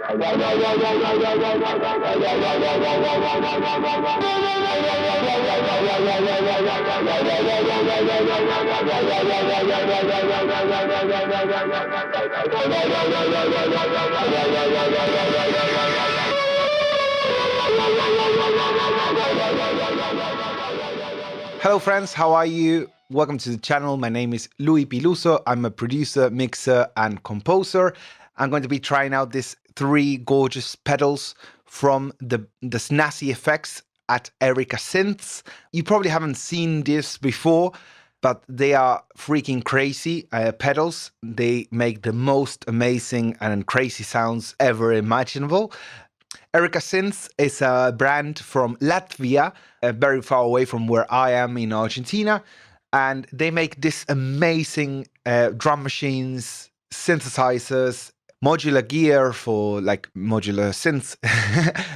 Hello friends, how are you? Welcome to the channel. My name is Luis Piluso. I'm a producer, mixer and composer. I'm going to be trying out these three gorgeous pedals from the Snazzy effects at Behringer Synths. You probably haven't seen this before, but they are freaking crazy pedals. They make the most amazing and crazy sounds ever imaginable. Behringer Synths is a brand from Latvia, very far away from where I am in Argentina, and they make this amazing drum machines, synthesizers, modular gear for like modular synths.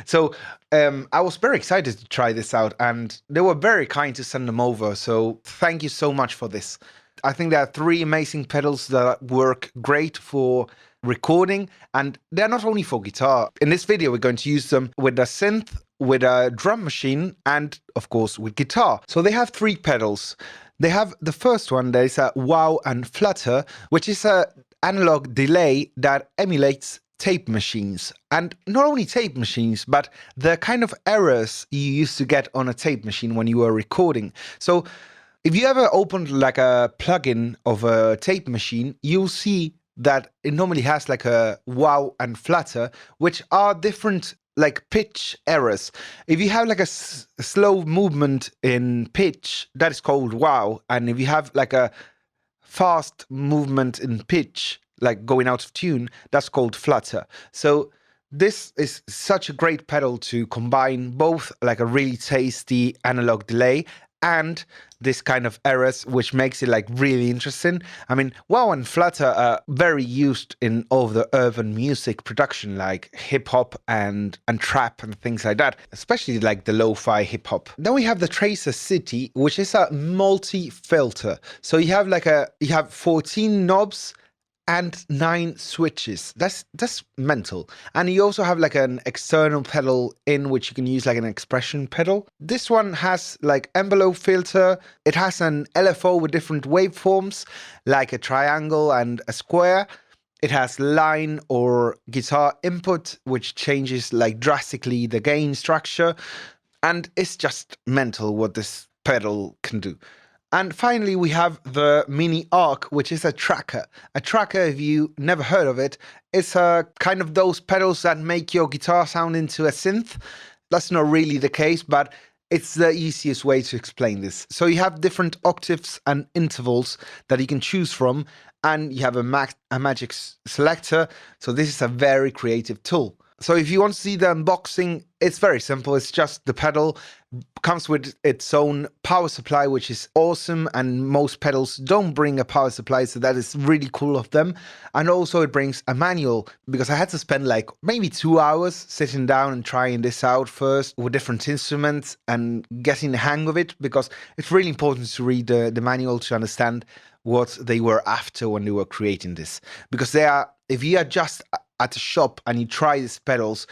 So I was very excited to try this out, and they were very kind to send them over. So thank you so much for this. I think there are three amazing pedals that work great for recording, and they're not only for guitar. In this video, we're going to use them with a synth, with a drum machine, and of course with guitar. So they have three pedals. They have the first one, there is a wow and flutter, which is a analog delay that emulates tape machines. And not only tape machines, but the kind of errors you used to get on a tape machine when you were recording. So if you ever opened like a plugin of a tape machine, you'll see that it normally has like a wow and flutter, which are different like pitch errors. If you have like a slow movement in pitch, that is called wow. And if you have like a fast movement in pitch, like going out of tune, that's called flutter. So this is such a great pedal to combine both like a really tasty analog delay and this kind of errors, which makes it like really interesting. I mean, wow and flutter are very used in all of the urban music production, like hip hop and trap and things like that, especially like the lo-fi hip hop. Then we have the Tracer City, which is a multi-filter. So you have 14 knobs and 9 switches. That's mental. And you also have like an external pedal in which you can use like an expression pedal. This one has like envelope filter. It has an LFO with different waveforms, like a triangle and a square. It has line or guitar input, which changes like drastically the gain structure. And it's just mental what this pedal can do. And finally, we have the Mini Ark, which is a tracker. A tracker, if you never heard of it, is a kind of those pedals that make your guitar sound into a synth. That's not really the case, but it's the easiest way to explain this. So you have different octaves and intervals that you can choose from, and you have a magic selector. So this is a very creative tool. So if you want to see the unboxing, it's very simple. It's just the pedal comes with its own power supply, which is awesome. And most pedals don't bring a power supply, so that is really cool of them. And also it brings a manual, because I had to spend like maybe 2 hours sitting down and trying this out first with different instruments and getting the hang of it, because it's really important to read the manual to understand what they were after when they were creating this. Because if you are just at a shop and you try these pedals,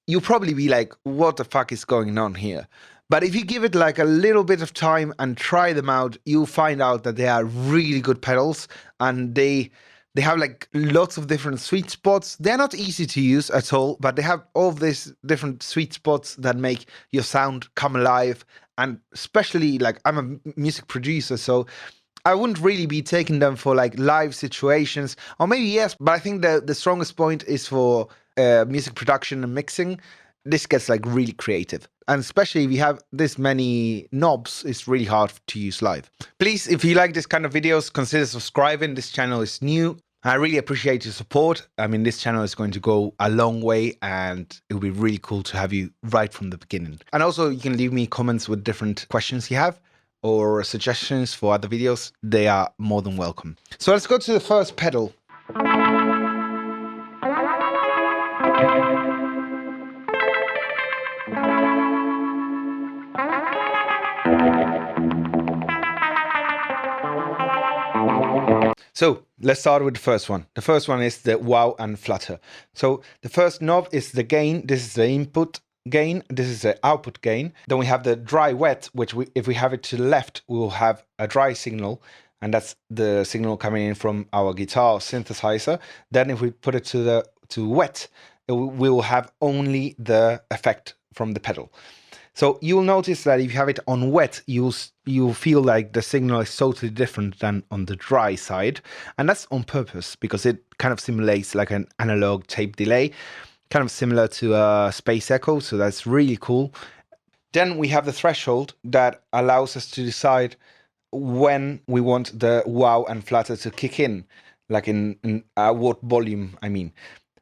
you'll probably be like, what the fuck is going on here? But if you give it like a little bit of time and try them out, you'll find out that they are really good pedals, and they have like lots of different sweet spots. They're not easy to use at all, but they have all of these different sweet spots that make your sound come alive. And especially like I'm a music producer, so I wouldn't really be taking them for like live situations, or maybe yes, but I think the strongest point is for music production and mixing. This gets like really creative, and especially if you have this many knobs, it's really hard to use live. Please, if you like this kind of videos, consider subscribing. This channel is new. I really appreciate your support. I mean, this channel is going to go a long way, and it will be really cool to have you right from the beginning. And also you can leave me comments with different questions you have, or suggestions for other videos. They are more than welcome. So let's go to the first pedal. So Let's start with the first one. The first one is the wow and flutter. So the first knob is the gain. This is the input gain. This is the output gain. Then we have the dry wet, which if we have it to the left, we will have a dry signal. And that's the signal coming in from our guitar synthesizer. Then if we put it to wet, we will have only the effect from the pedal. So you'll notice that if you have it on wet, you'll feel like the signal is totally different than on the dry side. And that's on purpose because it kind of simulates like an analog tape delay, kind of similar to a space echo. So that's really cool. Then we have the threshold that allows us to decide when we want the wow and flutter to kick in, like in what volume, I mean.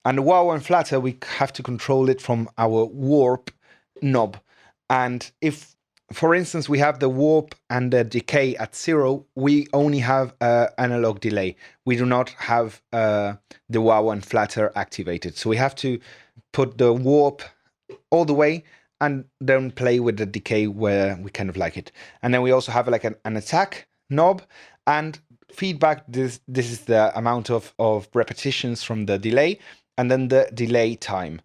And the wow and flutter, we have to control it from our warp knob. And if, for instance, we have the warp and the decay at 0, we only have analog delay. We do not have the wow and flutter activated. So we have to put the warp all the way and then play with the decay where we kind of like it. And then we also have like an attack knob and feedback. This is the amount of repetitions from the delay, and then the delay time.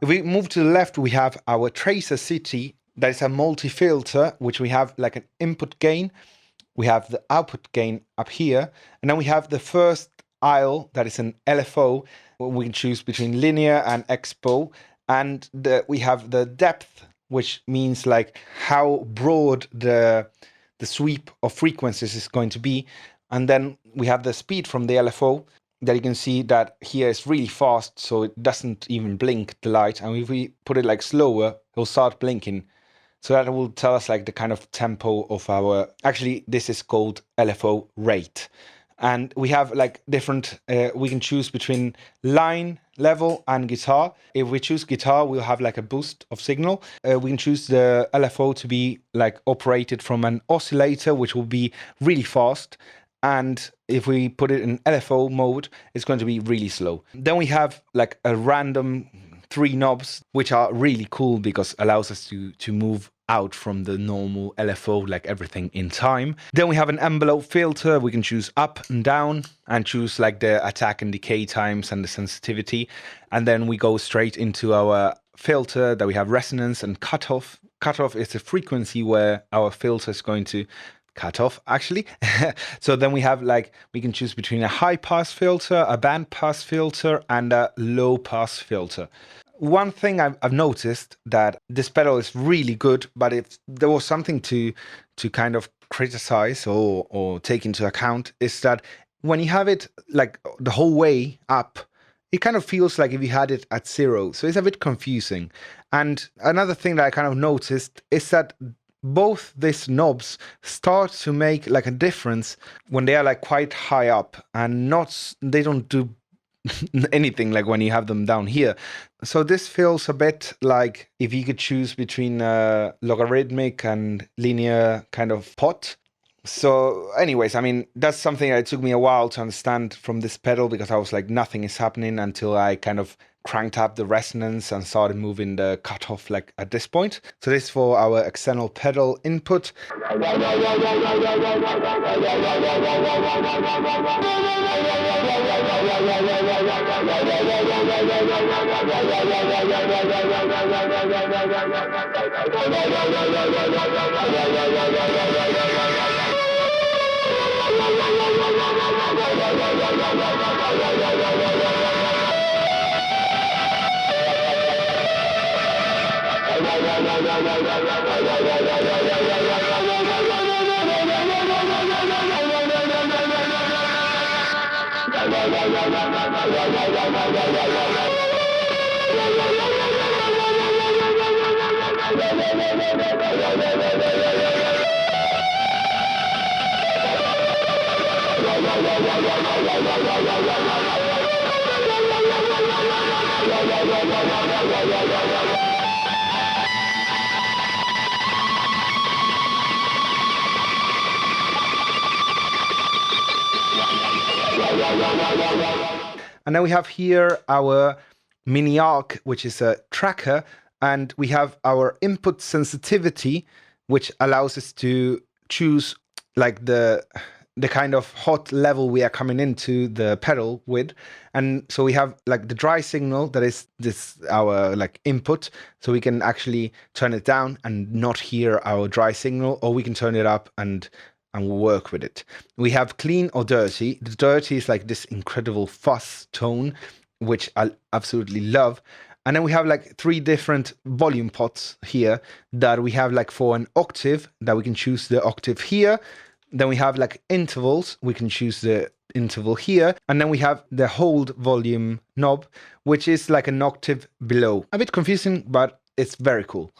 If we move to the left, we have our Tracer City. That is a multi-filter, which we have like an input gain. We have the output gain up here. And then we have the first aisle, that is an LFO. We can choose between linear and expo. And we have the depth, which means like how broad the sweep of frequencies is going to be. And then we have the speed from the LFO. That you can see that here is really fast, so it doesn't even blink the light. And if we put it like slower, it'll start blinking. So that will tell us like the kind of tempo of our, actually this is called LFO rate. And we have like different, we can choose between line, level and guitar. If we choose guitar, we'll have like a boost of signal. We can choose the LFO to be like operated from an oscillator, which will be really fast. And if we put it in LFO mode, it's going to be really slow. Then we have like a random 3 knobs, which are really cool because allows us to move out from the normal LFO, like everything in time. Then we have an envelope filter. We can choose up and down and choose like the attack and decay times and the sensitivity. And then we go straight into our filter that we have resonance and cutoff. Cutoff is the frequency where our filter is going to cut off, actually. So then we have like, we can choose between a high pass filter, a band pass filter, and a low pass filter. One thing I've noticed that this pedal is really good, but if there was something to kind of criticize or take into account, is that when you have it like the whole way up, it kind of feels like if you had it at 0. So it's a bit confusing. And another thing that I kind of noticed is that both these knobs start to make like a difference when they are like quite high up and they don't do anything like when you have them down here. So this feels a bit like if you could choose between logarithmic and linear kind of pot. So anyways, I mean, that's something that took me a while to understand from this pedal because I was like, nothing is happening until I kind of cranked up the resonance and started moving the cutoff like at this point. So this is for our external pedal input. And then we have here our Mini Ark, which is a tracker, and we have our input sensitivity, which allows us to choose like the kind of hot level we are coming into the pedal with. And so we have like the dry signal, that is this our like input, so we can actually turn it down and not hear our dry signal, or we can turn it up and work with it. We have clean or dirty. The dirty is like this incredible fuzz tone, which I absolutely love. And then we have like 3 different volume pots here that we have like for an octave, that we can choose the octave here. Then we have like intervals, we can choose the interval here. And then we have the hold volume knob, which is like an octave below. A bit confusing, but it's very cool.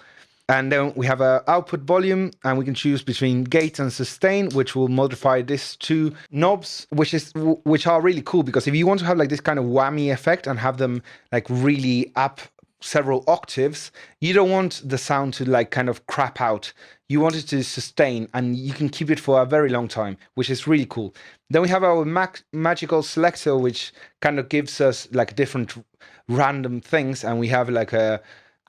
And then we have an output volume, and we can choose between gate and sustain, which will modify these 2 knobs, which are really cool, because if you want to have like this kind of whammy effect and have them like really up several octaves, you don't want the sound to like kind of crap out. You want it to sustain, and you can keep it for a very long time, which is really cool. Then we have our magical selector, which kind of gives us like different random things, and we have like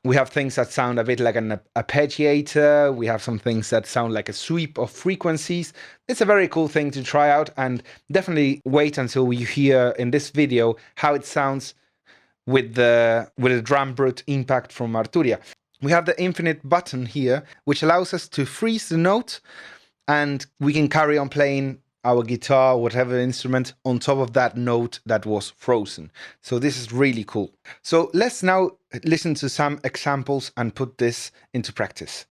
we have things that sound a bit like an arpeggiator. We have some things that sound like a sweep of frequencies. It's a very cool thing to try out, and definitely wait until you hear in this video how it sounds with the DrumBrute impact from Arturia. We have the infinite button here, which allows us to freeze the note, and we can carry on playing our guitar, whatever instrument, on top of that note that was frozen. So this is really cool. So let's now listen to some examples and put this into practice.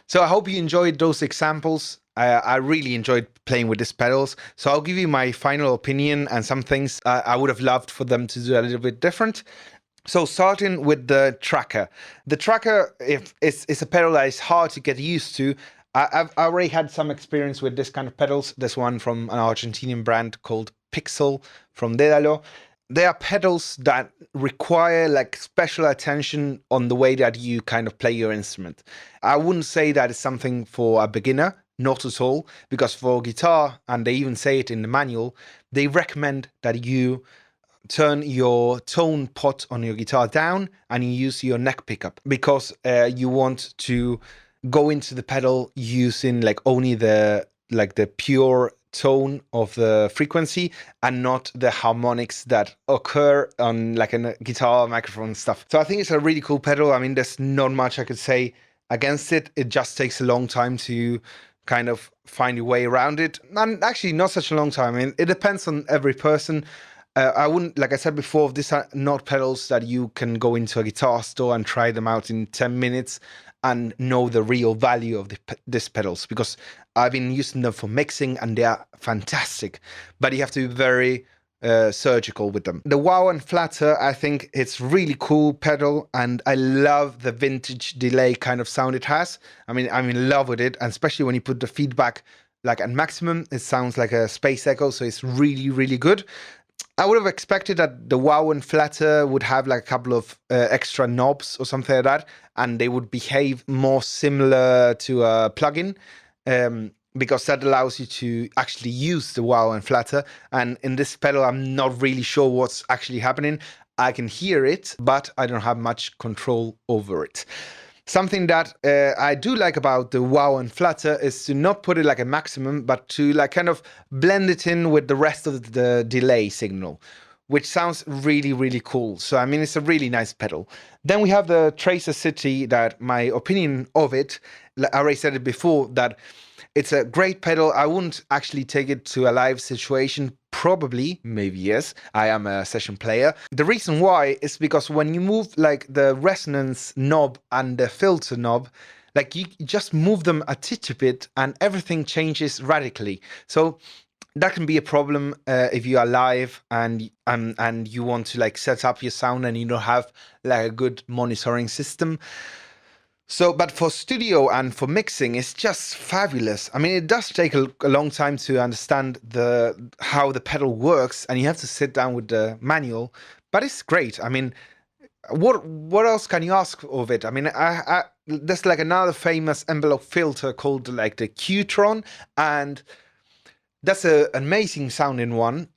So I hope you enjoyed those examples. I really enjoyed playing with these pedals. So I'll give you my final opinion and some things I would have loved for them to do a little bit different. So starting with the tracker. The tracker is a pedal that is hard to get used to. I've already had some experience with this kind of pedals. There's one from an Argentinian brand called Pixel from Dédalo. They are pedals that require like special attention on the way that you kind of play your instrument. I wouldn't say that it's something for a beginner, not at all, because for guitar, and they even say it in the manual, they recommend that you turn your tone pot on your guitar down and you use your neck pickup, because you want to go into the pedal using like only the pure tone of the frequency and not the harmonics that occur on like a guitar, microphone stuff. So I think it's a really cool pedal. I mean, there's not much I could say against it. It just takes a long time to kind of find your way around it. And actually not such a long time. I mean, it depends on every person. I wouldn't, like I said before, these are not pedals that you can go into a guitar store and try them out in 10 minutes and know the real value of these pedals, because I've been using them for mixing and they are fantastic, but you have to be very surgical with them. The Wow and Flutter, I think it's really cool pedal, and I love the vintage delay kind of sound it has. I mean, I'm in love with it, and especially when you put the feedback like at maximum, it sounds like a space echo, so it's really, really good. I would have expected that the Wow and Flutter would have like a couple of extra knobs or something like that, and they would behave more similar to a plugin, because that allows you to actually use the Wow and Flutter. And in this pedal, I'm not really sure what's actually happening. I can hear it, but I don't have much control over it. Something that I do like about the Wow and Flutter is to not put it like a maximum, but to like kind of blend it in with the rest of the delay signal, which sounds really, really cool. So, I mean, it's a really nice pedal. Then we have the Tracer City, that my opinion of it, I already said it before, that it's a great pedal. I wouldn't actually take it to a live situation. Probably, maybe yes, I am a session player. The reason why is because when you move like the resonance knob and the filter knob, like you just move them a titty bit and everything changes radically. So that can be a problem if you are live and you want to like set up your sound and you don't have like a good monitoring system. So, but for studio and for mixing, it's just fabulous. I mean, it does take a long time to understand how the pedal works, and you have to sit down with the manual, but it's great. I mean, what else can you ask of it? I mean, there's like another famous envelope filter called like the Qtron, and that's an amazing sounding one,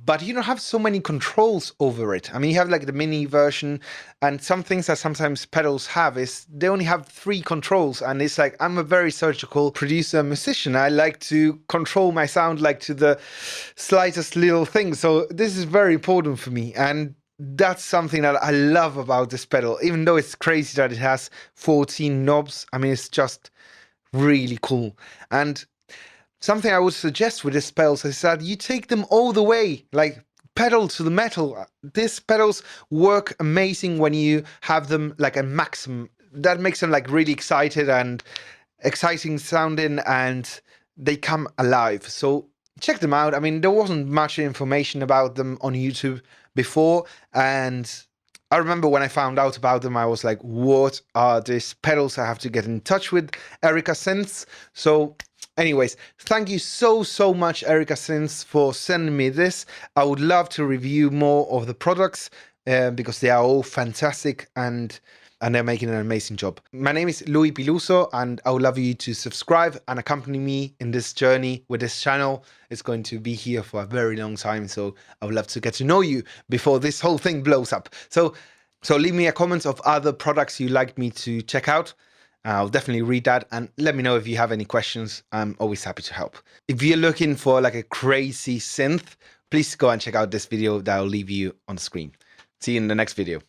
but you don't have so many controls over it. I mean, you have like the mini version, and some things that sometimes pedals have is they only have 3 controls, and it's like, I'm a very surgical producer, musician. I like to control my sound like to the slightest little thing. So this is very important for me, and that's something that I love about this pedal, even though it's crazy that it has 14 knobs. I mean, it's just really cool. And something I would suggest with these pedals is that you take them all the way, like pedal to the metal. These pedals work amazing when you have them like a maximum. That makes them like really excited and exciting sounding, and they come alive. So check them out. I mean, there wasn't much information about them on YouTube before, and I remember when I found out about them, I was like, what are these pedals? I have to get in touch with Erica Synths. So anyways, thank you so much, Erica Synths, for sending me this. I would love to review more of the products because they are all fantastic and they're making an amazing job. My name is Luis Piluso, and I would love you to subscribe and accompany me in this journey with this channel. It's going to be here for a very long time, so I would love to get to know you before this whole thing blows up. So leave me a comment of other products you'd like me to check out. I'll definitely read that, and let me know if you have any questions. I'm always happy to help. If you're looking for like a crazy synth, please go and check out this video that I'll leave you on the screen. See you in the next video.